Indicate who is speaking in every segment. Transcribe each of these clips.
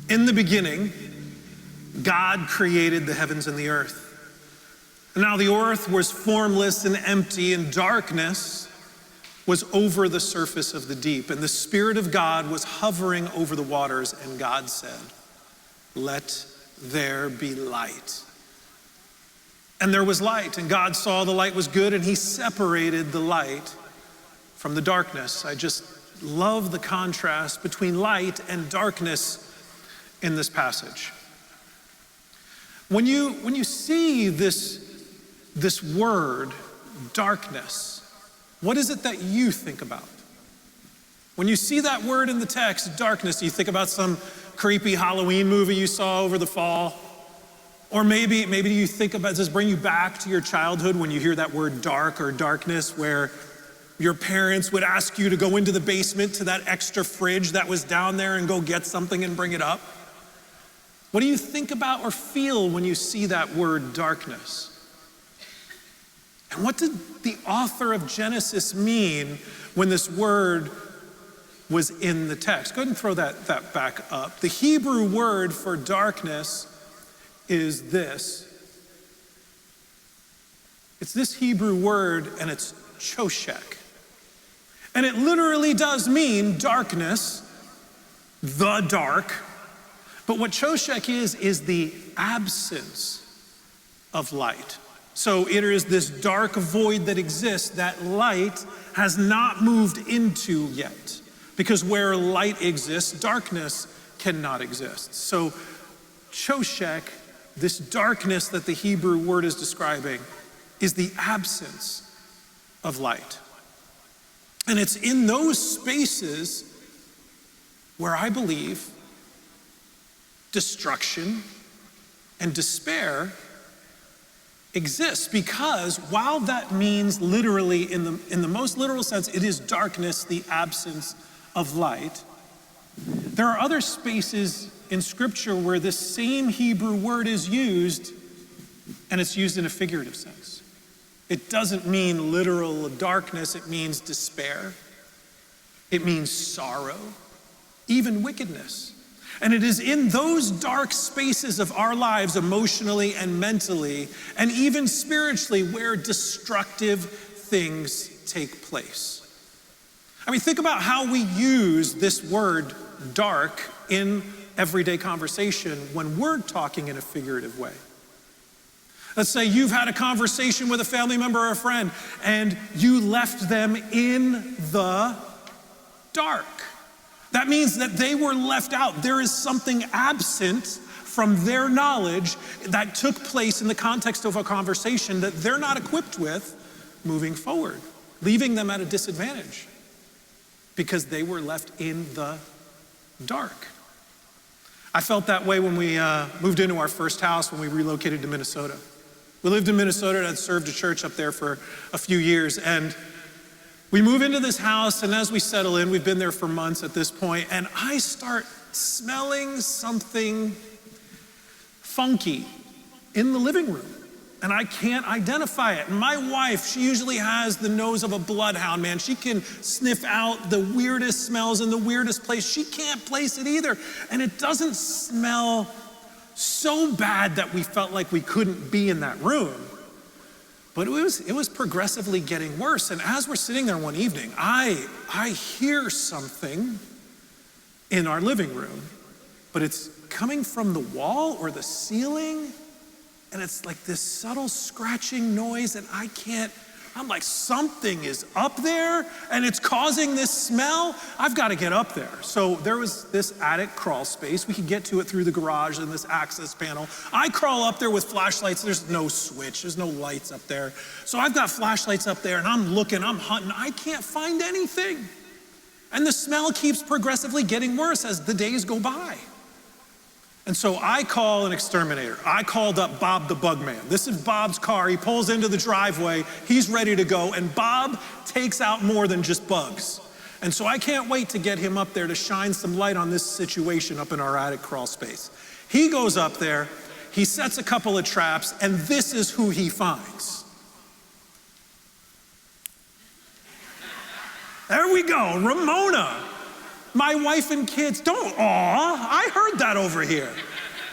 Speaker 1: In the beginning, God created the heavens and the earth. And now the earth was formless and empty, and darkness was over the surface of the deep. And the Spirit of God was hovering over the waters, and God said, "Let there be light." And there was light, and God saw the light was good, and he separated the light from the darkness. I just love the contrast between light and darkness in this passage. When you see this word, darkness, what is it that you think about? When you see that word in the text, darkness, do you think about some creepy Halloween movie you saw over the fall? Or maybe you think about, does this bring you back to your childhood when you hear that word dark or darkness, where your parents would ask you to go into the basement to that extra fridge that was down there and go get something and bring it up? What do you think about or feel when you see that word darkness? And what did the author of Genesis mean when this word was in the text? Go ahead and throw that back up. The Hebrew word for darkness is this. It's this Hebrew word, and it's choshek. And it literally does mean darkness, the dark. But what choshek is the absence of light. So it is this dark void that exists that light has not moved into yet. Because where light exists, darkness cannot exist. So choshek, this darkness that the Hebrew word is describing, is the absence of light. And it's in those spaces where I believe destruction and despair exists, because while that means literally, in the most literal sense, it is darkness, the absence of light, there are other spaces in Scripture where this same Hebrew word is used, and it's used in a figurative sense. It doesn't mean literal darkness, it means despair. It means sorrow, even wickedness. And it is in those dark spaces of our lives, emotionally and mentally, and even spiritually, where destructive things take place. I mean, think about how we use this word dark in everyday conversation when we're talking in a figurative way. Let's say you've had a conversation with a family member or a friend, and you left them in the dark. That means that they were left out. There is something absent from their knowledge that took place in the context of a conversation that they're not equipped with moving forward, leaving them at a disadvantage because they were left in the dark. I felt that way when we moved into our first house when we relocated to Minnesota. We lived in Minnesota and I'd served a church up there for a few years, and we move into this house, and as we settle in, we've been there for months at this point, and I start smelling something funky in the living room, and I can't identify it. And my wife, she usually has the nose of a bloodhound, man. She can sniff out the weirdest smells in the weirdest place. She can't place it either, and it doesn't smell so bad that we felt like we couldn't be in that room. But it was progressively getting worse. And as we're sitting there one evening, I hear something in our living room, but it's coming from the wall or the ceiling, and it's like this subtle scratching noise, and I'm like, something is up there and it's causing this smell. I've got to get up there. So there was this attic crawl space. We could get to it through the garage and this access panel. I crawl up there with flashlights. There's no switch. There's no lights up there. So I've got flashlights up there, and I'm looking, I'm hunting. I can't find anything. And the smell keeps progressively getting worse as the days go by. And so I call an exterminator. I called up Bob the Bug Man. This is Bob's car. He pulls into the driveway. He's ready to go. And Bob takes out more than just bugs. And so I can't wait to get him up there to shine some light on this situation up in our attic crawl space. He goes up there. He sets a couple of traps. And this is who he finds. There we go, Ramona. My wife and kids, I heard that over here.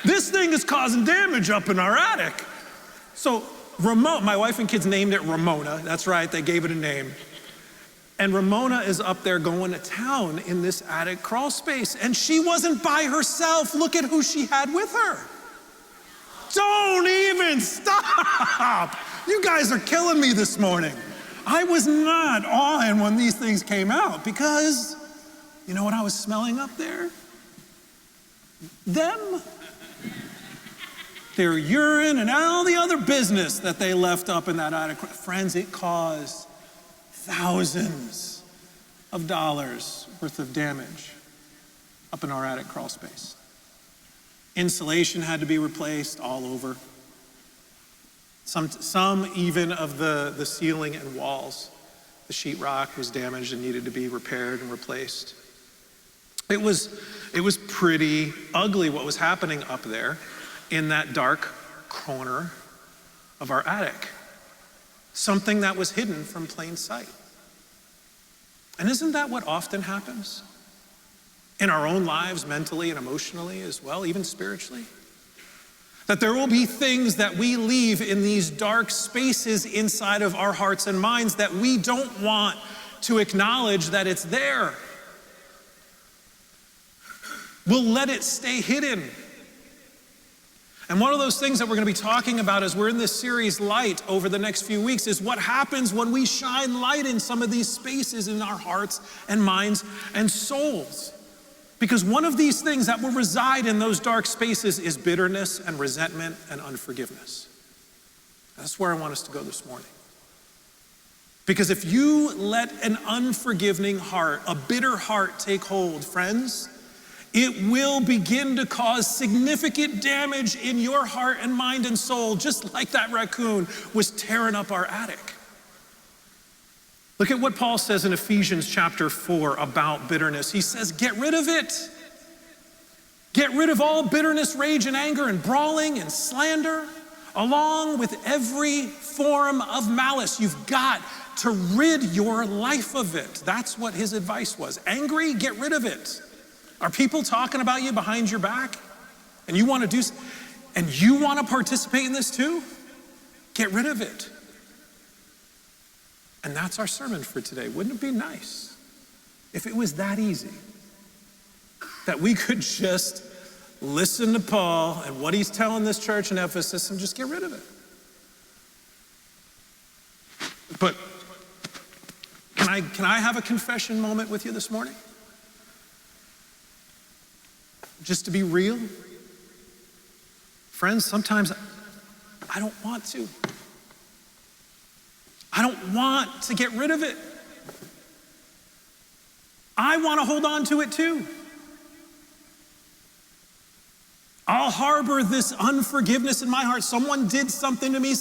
Speaker 1: This thing is causing damage up in our attic. So my wife and kids named it Ramona. That's right, they gave it a name. And Ramona is up there going to town in this attic crawl space. And she wasn't by herself. Look at who she had with her. Don't even stop. You guys are killing me this morning. I was not on when these things came out because you know what I was smelling up there? Them. Their urine and all the other business that they left up in that attic. Friends, it caused thousands of dollars worth of damage up in our attic crawl space. Insulation had to be replaced all over. Some even of the ceiling and walls. The sheetrock was damaged and needed to be repaired and replaced. It was pretty ugly what was happening up there in that dark corner of our attic. Something that was hidden from plain sight. And isn't that what often happens in our own lives, mentally and emotionally as well, even spiritually? That there will be things that we leave in these dark spaces inside of our hearts and minds that we don't want to acknowledge that it's there. We'll let it stay hidden. And one of those things that we're going to be talking about as we're in this series, Light, over the next few weeks is what happens when we shine light in some of these spaces in our hearts and minds and souls. Because one of these things that will reside in those dark spaces is bitterness and resentment and unforgiveness. That's where I want us to go this morning. Because if you let an unforgiving heart, a bitter heart take hold, friends, it will begin to cause significant damage in your heart and mind and soul, just like that raccoon was tearing up our attic. Look at what Paul says in Ephesians chapter 4 about bitterness. He says, get rid of it. Get rid of all bitterness, rage, and anger, and brawling, and slander, along with every form of malice. You've got to rid your life of it. That's what his advice was. Angry, get rid of it. Are people talking about you behind your back? And you want to participate in this too? Get rid of it. And that's our sermon for today. Wouldn't it be nice if it was that easy? That we could just listen to Paul and what he's telling this church in Ephesus and just get rid of it. But can I have a confession moment with you this morning? Just to be real. Friends, sometimes I don't want to. I don't want to get rid of it. I want to hold on to it too. I'll harbor this unforgiveness in my heart. Someone did something to me.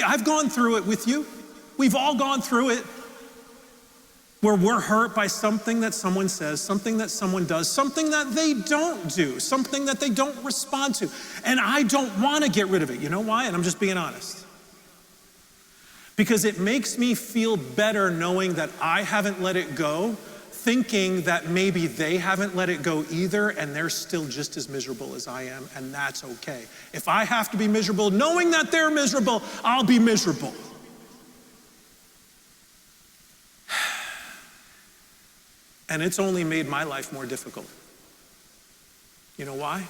Speaker 1: I've gone through it with you. We've all gone through it where we're hurt by something that someone says, something that someone does, something that they don't do, something that they don't respond to. And I don't want to get rid of it. You know why? And I'm just being honest. Because it makes me feel better knowing that I haven't let it go, thinking that maybe they haven't let it go either, and they're still just as miserable as I am, and that's okay. If I have to be miserable, knowing that they're miserable, I'll be miserable. And it's only made my life more difficult. You know why?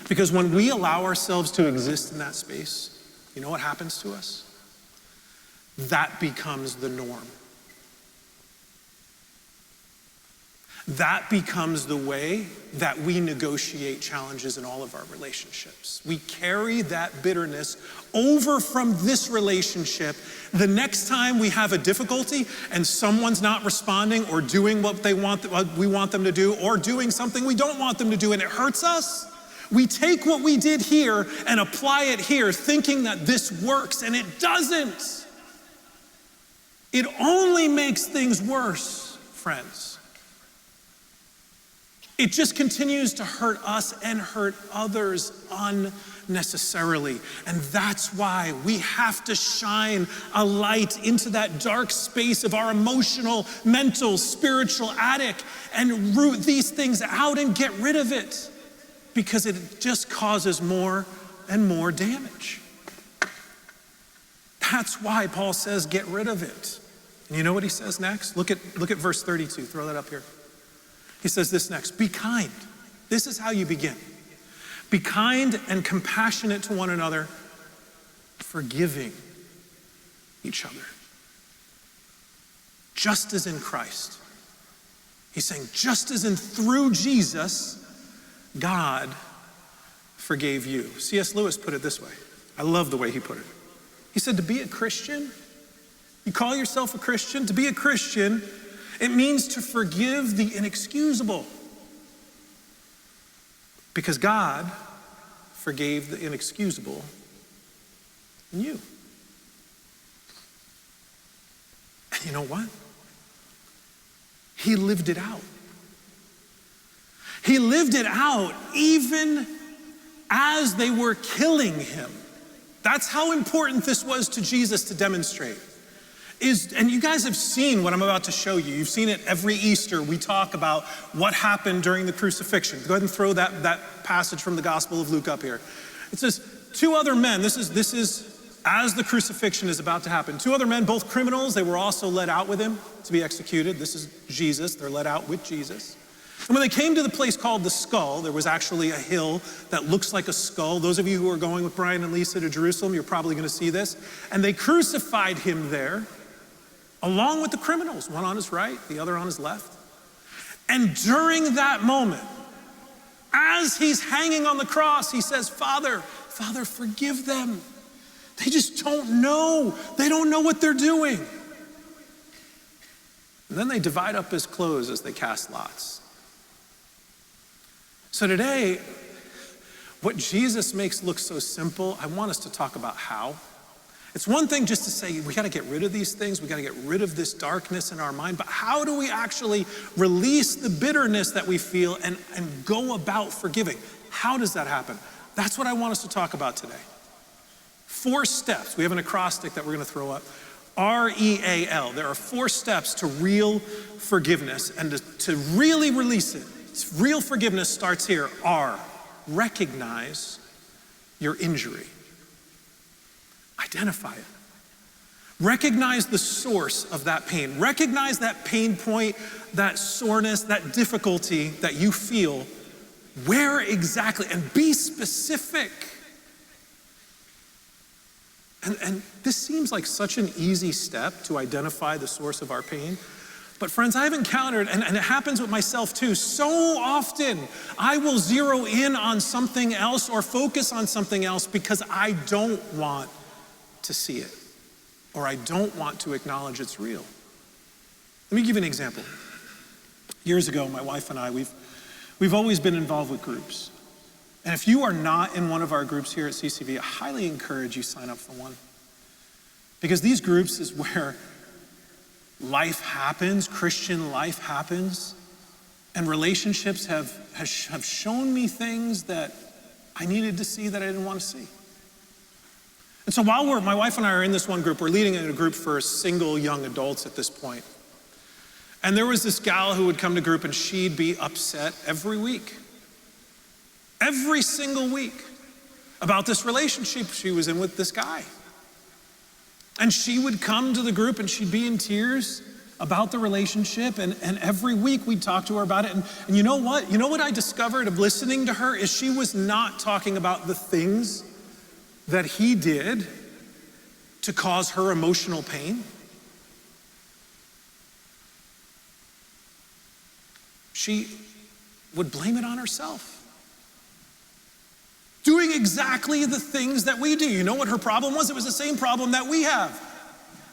Speaker 1: Because when we allow ourselves to exist in that space, you know what happens to us? That becomes the norm. That becomes the way that we negotiate challenges in all of our relationships. We carry that bitterness over from this relationship. The next time we have a difficulty and someone's not responding or doing what we want them to do, or doing something we don't want them to do, and it hurts us, we take what we did here and apply it here, thinking that this works, and it doesn't. It only makes things worse, friends. It just continues to hurt us and hurt others unnecessarily. And that's why we have to shine a light into that dark space of our emotional, mental, spiritual attic and root these things out and get rid of it, because it just causes more and more damage. That's why Paul says get rid of it. And you know what he says next? Look at verse 32. Throw that up here. He says this next: be kind. This is how you begin. Be kind and compassionate to one another, forgiving each other. Just as in Christ. He's saying just as in through Jesus, God forgave you. C.S. Lewis put it this way. I love the way he put it. He said, to be a Christian, you call yourself a Christian, to be a Christian, it means to forgive the inexcusable. Because God forgave the inexcusable in you. And you know what? He lived it out. He lived it out even as they were killing him. That's how important this was to Jesus to demonstrate. And you guys have seen what I'm about to show you. You've seen it every Easter. We talk about what happened during the crucifixion. Go ahead and throw that passage from the Gospel of Luke up here. It says, two other men, this is as the crucifixion is about to happen. Two other men, both criminals, they were also led out with him to be executed. This is Jesus. They're led out with Jesus. And when they came to the place called the Skull, there was actually a hill that looks like a skull. Those of you who are going with Brian and Lisa to Jerusalem, you're probably going to see this. And they crucified him there, along with the criminals, one on his right, the other on his left. And during that moment, as he's hanging on the cross, he says, Father, forgive them. They just don't know. They don't know what they're doing. And then they divide up his clothes as they cast lots. So today, what Jesus makes look so simple, I want us to talk about how. It's one thing just to say, we got to get rid of these things, we got to get rid of this darkness in our mind, but how do we actually release the bitterness that we feel and go about forgiving? How does that happen? That's what I want us to talk about today. 4 steps. We have an acrostic that we're going to throw up. REAL. There are 4 steps to real forgiveness and to really release it. Real forgiveness starts here. R, recognize your injury. Identify it. Recognize the source of that pain. Recognize that pain point, that soreness, that difficulty that you feel. Where exactly, and be specific. And this seems like such an easy step to identify the source of our pain. But friends, I've encountered, and it happens with myself too, so often I will zero in on something else or focus on something else because I don't want to see it, or I don't want to acknowledge it's real. Let me give you an example. Years ago, my wife and I, we've always been involved with groups. And if you are not in one of our groups here at CCV, I highly encourage you sign up for one. Because these groups is where life happens, Christian life happens, and relationships have shown me things that I needed to see that I didn't want to see. And so while my wife and I are in this one group, we're leading in a group for single young adults at this point. And there was this gal who would come to group and she'd be upset every week. Every single week about this relationship she was in with this guy. And she would come to the group and she'd be in tears about the relationship, and every week we'd talk to her about it. And you know what? You know what I discovered of listening to her is she was not talking about the things that he did to cause her emotional pain. She would blame it on herself. Doing exactly the things that we do. You know what her problem was? It was the same problem that we have.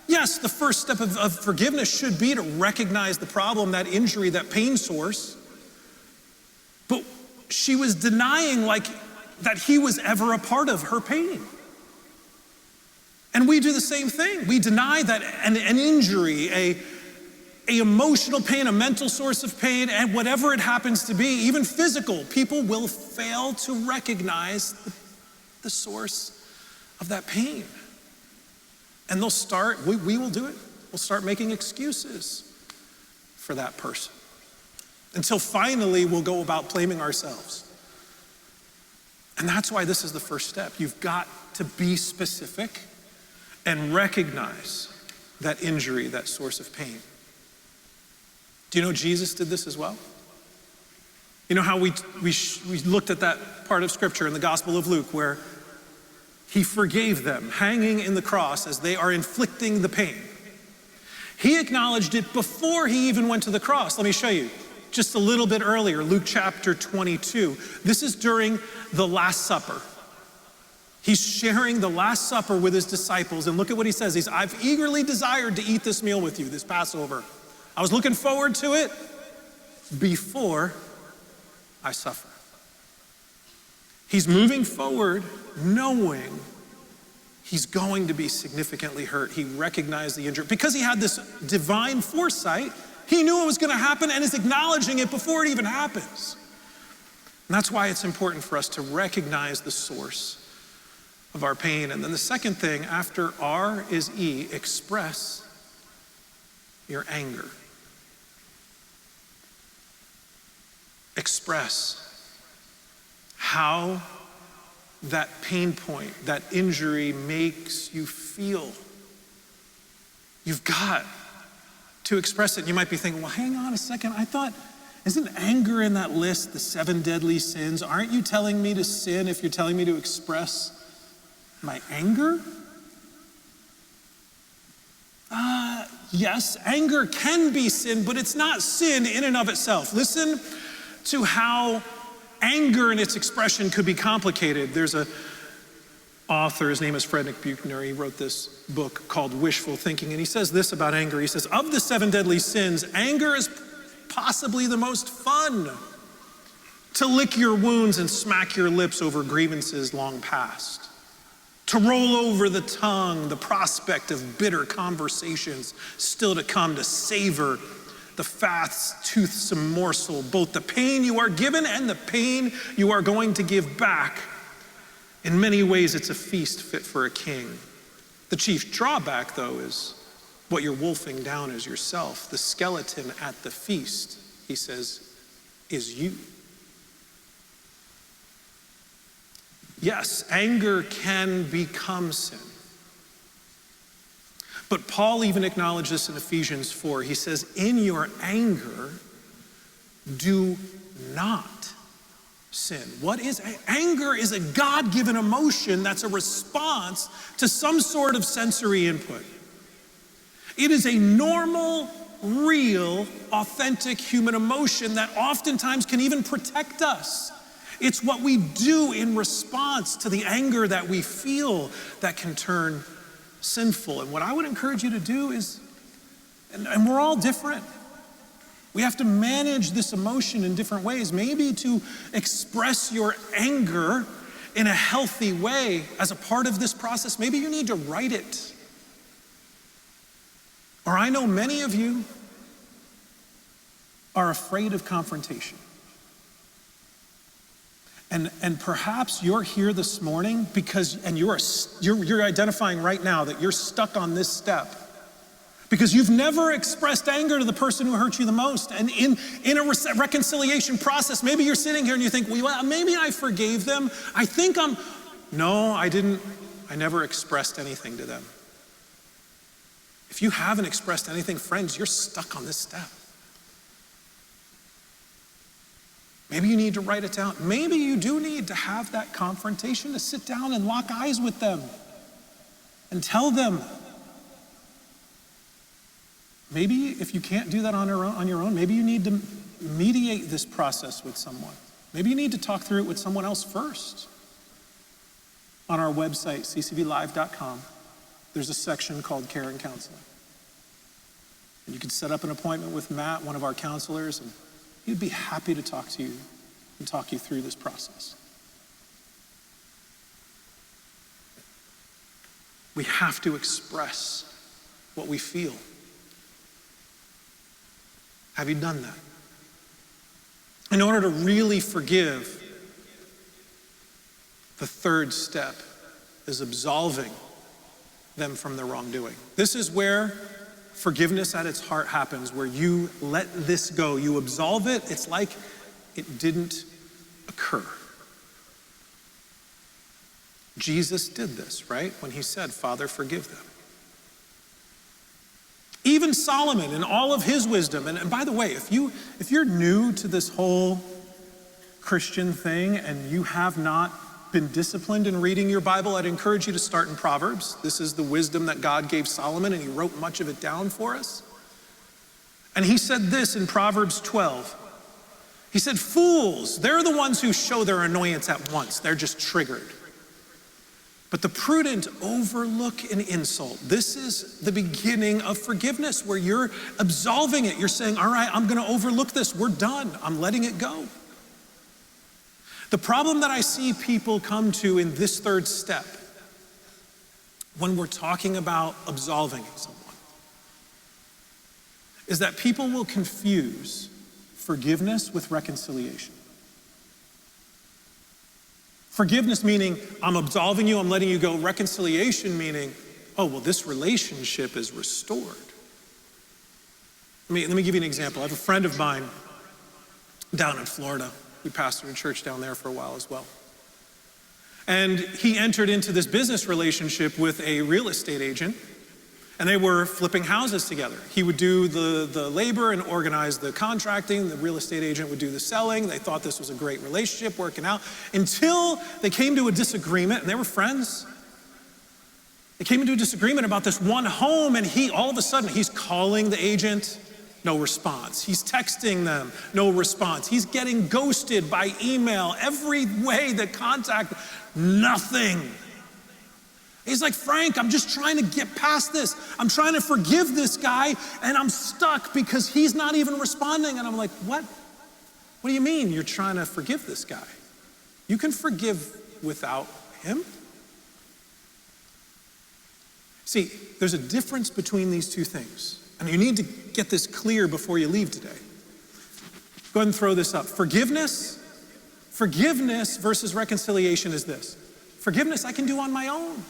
Speaker 1: Yes, the first step of forgiveness should be to recognize the problem, that injury, that pain source. But she was denying that he was ever a part of her pain. And we do the same thing. We deny that an injury, emotional pain, a mental source of pain, and whatever it happens to be, even physical, people will fail to recognize the source of that pain. And they'll start, we will do it, we'll start making excuses for that person. Until finally we'll go about blaming ourselves. And that's why this is the first step. You've got to be specific and recognize that injury, that source of pain. Do you know Jesus did this as well? You know how we looked at that part of scripture in the Gospel of Luke where he forgave them hanging in the cross as they are inflicting the pain. He acknowledged it before he even went to the cross. Let me show you. Just a little bit earlier, Luke chapter 22. This is during the Last Supper. He's sharing the Last Supper with his disciples, and look at what he says. I've eagerly desired to eat this meal with you, this Passover. I was looking forward to it before I suffer. He's moving forward knowing he's going to be significantly hurt. He recognized the injury. Because he had this divine foresight, he knew it was going to happen and is acknowledging it before it even happens. And that's why it's important for us to recognize the source of our pain. And then the second thing after R is E, express your anger. Express how that pain point, that injury makes you feel. You've got to express it. You might be thinking, well, hang on a second. I thought, isn't anger in that list, the 7 deadly sins? Aren't you telling me to sin if you're telling me to express my anger? Yes, anger can be sin, but it's not sin in and of itself. Listen to how anger in its expression could be complicated. There's an author, his name is Frederick Buechner. He wrote this book called Wishful Thinking, and he says this about anger. He says, of the 7 deadly sins, anger is possibly the most fun. To lick your wounds and smack your lips over grievances long past. To roll over the tongue, the prospect of bitter conversations still to come, to savor the fat's toothsome morsel, both the pain you are given and the pain you are going to give back. In many ways, it's a feast fit for a king. The chief drawback, though, is what you're wolfing down is yourself. The skeleton at the feast, he says, is you. Yes, anger can become sin. But Paul even acknowledged this in Ephesians 4. He says, in your anger, do not sin. What is anger? Is a God-given emotion that's a response to some sort of sensory input. It is a normal, real, authentic human emotion that oftentimes can even protect us. It's what we do in response to the anger that we feel that can turn sinful. And what I would encourage you to do is, and we're all different. We have to manage this emotion in different ways. Maybe to express your anger in a healthy way as a part of this process, maybe you need to write it. Or I know many of you are afraid of confrontation. And perhaps you're here this morning because, and you're identifying right now that you're stuck on this step because you've never expressed anger to the person who hurt you the most. And in a reconciliation process, maybe you're sitting here and you think, well, maybe I forgave them. No, I didn't. I never expressed anything to them. If you haven't expressed anything, friends, you're stuck on this step. Maybe you need to write it down. Maybe you do need to have that confrontation, to sit down and lock eyes with them and tell them. Maybe if you can't do that on your own, maybe you need to mediate this process with someone. Maybe you need to talk through it with someone else first. On our website, ccblive.com, there's a section called Care and Counseling. And you can set up an appointment with Matt, one of our counselors, and he'd be happy to talk to you and talk you through this process. We have to express what we feel. Have you done that? In order to really forgive, the third step is absolving them from their wrongdoing. This is where forgiveness at its heart happens, where you let this go. You absolve it. It's like it didn't occur. Jesus did this, right? When he said, Father, forgive them. Even Solomon in all of his wisdom, and by the way, if you're new to this whole Christian thing and you have not been disciplined in reading your Bible, I'd encourage you to start in Proverbs. This is the wisdom that God gave Solomon, and he wrote much of it down for us. And he said this in Proverbs 12. He said, fools, they're the ones who show their annoyance at once. They're just triggered. But the prudent overlook an insult. This is the beginning of forgiveness, where you're absolving it. You're saying, all right, I'm going to overlook this. We're done. I'm letting it go. The problem that I see people come to in this third step, when we're talking about absolving someone, is that people will confuse forgiveness with reconciliation. Forgiveness meaning, I'm absolving you, I'm letting you go. Reconciliation meaning, oh, well, this relationship is restored. Let me give you an example. I have a friend of mine down in Florida. We pastored a church down there for a while as well. And he entered into this business relationship with a real estate agent, and they were flipping houses together. He would do the labor and organize the contracting. The real estate agent would do the selling. They thought this was a great relationship working out until they came to a disagreement, and they were friends. They came into a disagreement about this one home, and all of a sudden, he's calling the agent. No response. He's texting them, no response. He's getting ghosted by email, every way that contact, nothing. He's like, Frank, I'm just trying to get past this. I'm trying to forgive this guy, and I'm stuck because he's not even responding. And I'm like, what? What do you mean you're trying to forgive this guy? You can forgive without him? See, there's a difference between these two things. And you need to get this clear before you leave today. Go ahead and throw this up. Forgiveness versus reconciliation is this. Forgiveness I can do on my own.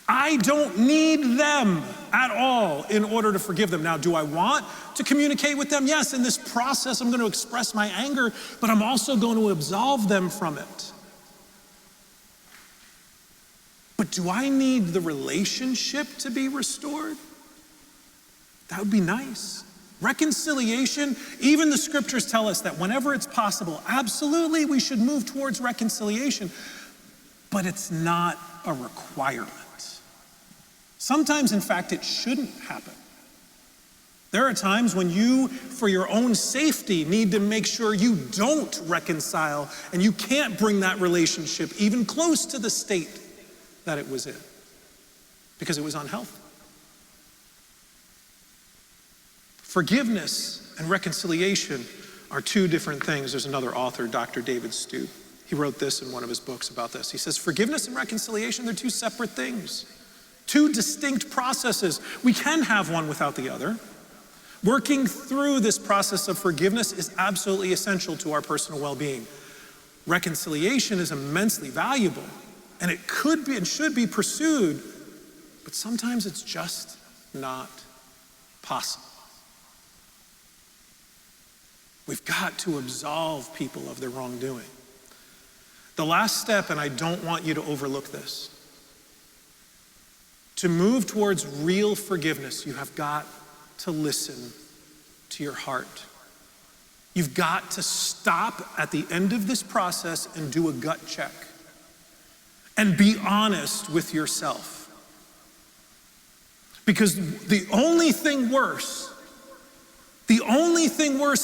Speaker 1: I don't need them at all in order to forgive them. Now, do I want to communicate with them? Yes, in this process I'm going to express my anger, but I'm also going to absolve them from it. But do I need the relationship to be restored? That would be nice. Reconciliation, even the scriptures tell us that whenever it's possible, absolutely we should move towards reconciliation, but it's not a requirement. Sometimes, in fact, it shouldn't happen. There are times when you, for your own safety, need to make sure you don't reconcile and you can't bring that relationship even close to the state that it was in because it was unhealthy. Forgiveness and reconciliation are two different things. There's another author, Dr. David Stute. He wrote this in one of his books about this. He says, forgiveness and reconciliation, they're two separate things, two distinct processes. We can have one without the other. Working through this process of forgiveness is absolutely essential to our personal well-being. Reconciliation is immensely valuable, and it could be and should be pursued, but sometimes it's just not possible. We've got to absolve people of their wrongdoing. The last step, and I don't want you to overlook this, to move towards real forgiveness, you have got to listen to your heart. You've got to stop at the end of this process and do a gut check and be honest with yourself. Because the only thing worse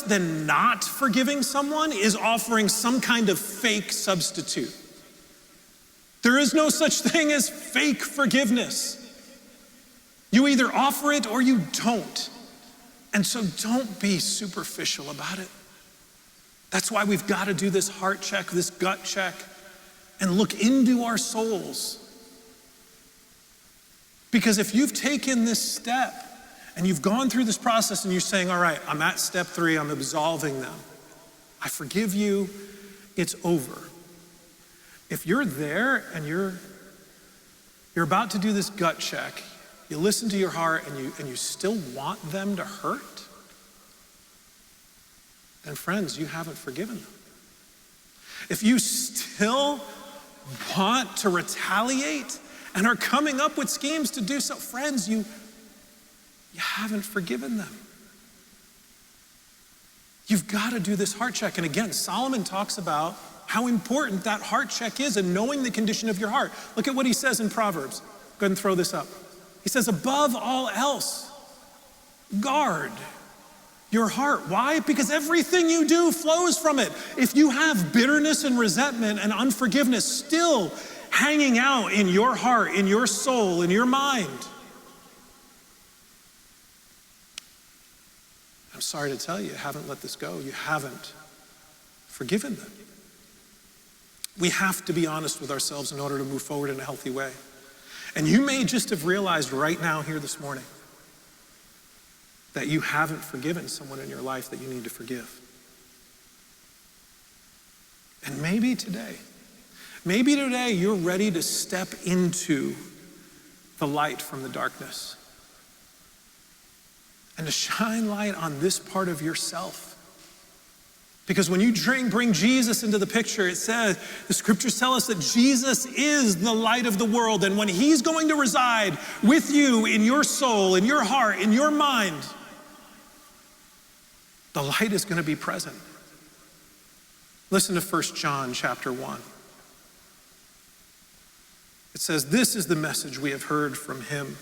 Speaker 1: than not forgiving someone is offering some kind of fake substitute. There is no such thing as fake forgiveness. You either offer it or you don't. And so don't be superficial about it. That's why we've got to do this heart check, this gut check, and look into our souls. Because if you've taken this step and you've gone through this process and you're saying, all right, I'm at step 3, I'm absolving them. I forgive you, it's over. If you're there and you're about to do this gut check, you listen to your heart and you still want them to hurt, then friends, you haven't forgiven them. If you still want to retaliate and are coming up with schemes to do so, friends, you haven't forgiven them. You've got to do this heart check. And again, Solomon talks about how important that heart check is and knowing the condition of your heart. Look at what he says in Proverbs. Go ahead and throw this up. He says, above all else, guard your heart. Why? Because everything you do flows from it. If you have bitterness and resentment and unforgiveness still hanging out in your heart, in your soul, in your mind, I'm sorry to tell you, you haven't let this go. You haven't forgiven them. We have to be honest with ourselves in order to move forward in a healthy way. And you may just have realized right now here this morning that you haven't forgiven someone in your life that you need to forgive. And maybe today you're ready to step into the light from the darkness and to shine light on this part of yourself. Because when you bring Jesus into the picture, it says, the scriptures tell us that Jesus is the light of the world. And when he's going to reside with you in your soul, in your heart, in your mind, the light is going to be present. Listen to 1 John chapter 1. It says, this is the message we have heard from him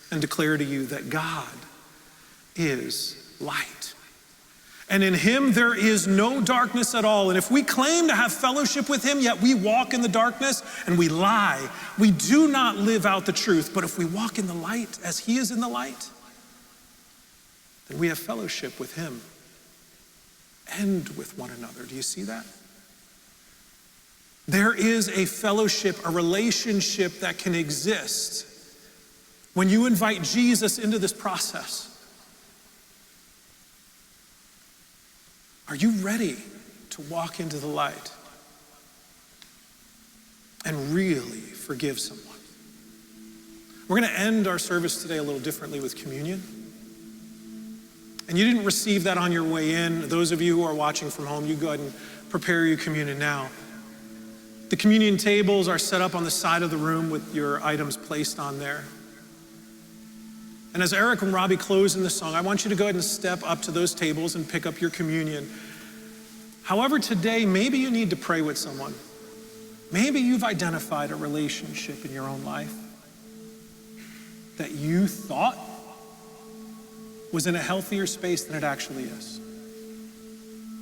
Speaker 1: and declare to you, that God is light. And in him there is no darkness at all. And if we claim to have fellowship with him, yet we walk in the darkness and we lie, we do not live out the truth. But if we walk in the light as he is in the light, then we have fellowship with him and with one another. Do you see that? There is a fellowship, a relationship that can exist when you invite Jesus into this process. Are you ready to walk into the light and really forgive someone? We're going to end our service today a little differently with communion. And you didn't receive that on your way in. Those of you who are watching from home, you go ahead and prepare your communion now. The communion tables are set up on the side of the room with your items placed on there. And as Eric and Robbie close in the song, I want you to go ahead and step up to those tables and pick up your communion. However, today, maybe you need to pray with someone. Maybe you've identified a relationship in your own life that you thought was in a healthier space than it actually is.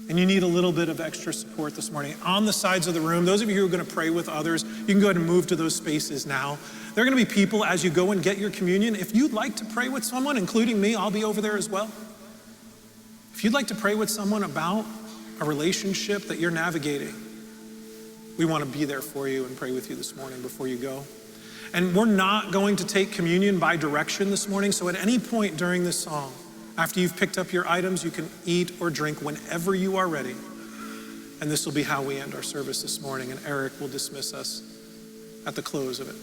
Speaker 1: And you need a little bit of extra support this morning. On the sides of the room, those of you who are going to pray with others, you can go ahead and move to those spaces now. There are going to be people as you go and get your communion. If you'd like to pray with someone, including me, I'll be over there as well. If you'd like to pray with someone about a relationship that you're navigating, we want to be there for you and pray with you this morning before you go. And we're not going to take communion by direction this morning, so at any point during this song, after you've picked up your items, you can eat or drink whenever you are ready. And this will be how we end our service this morning, and Eric will dismiss us at the close of it.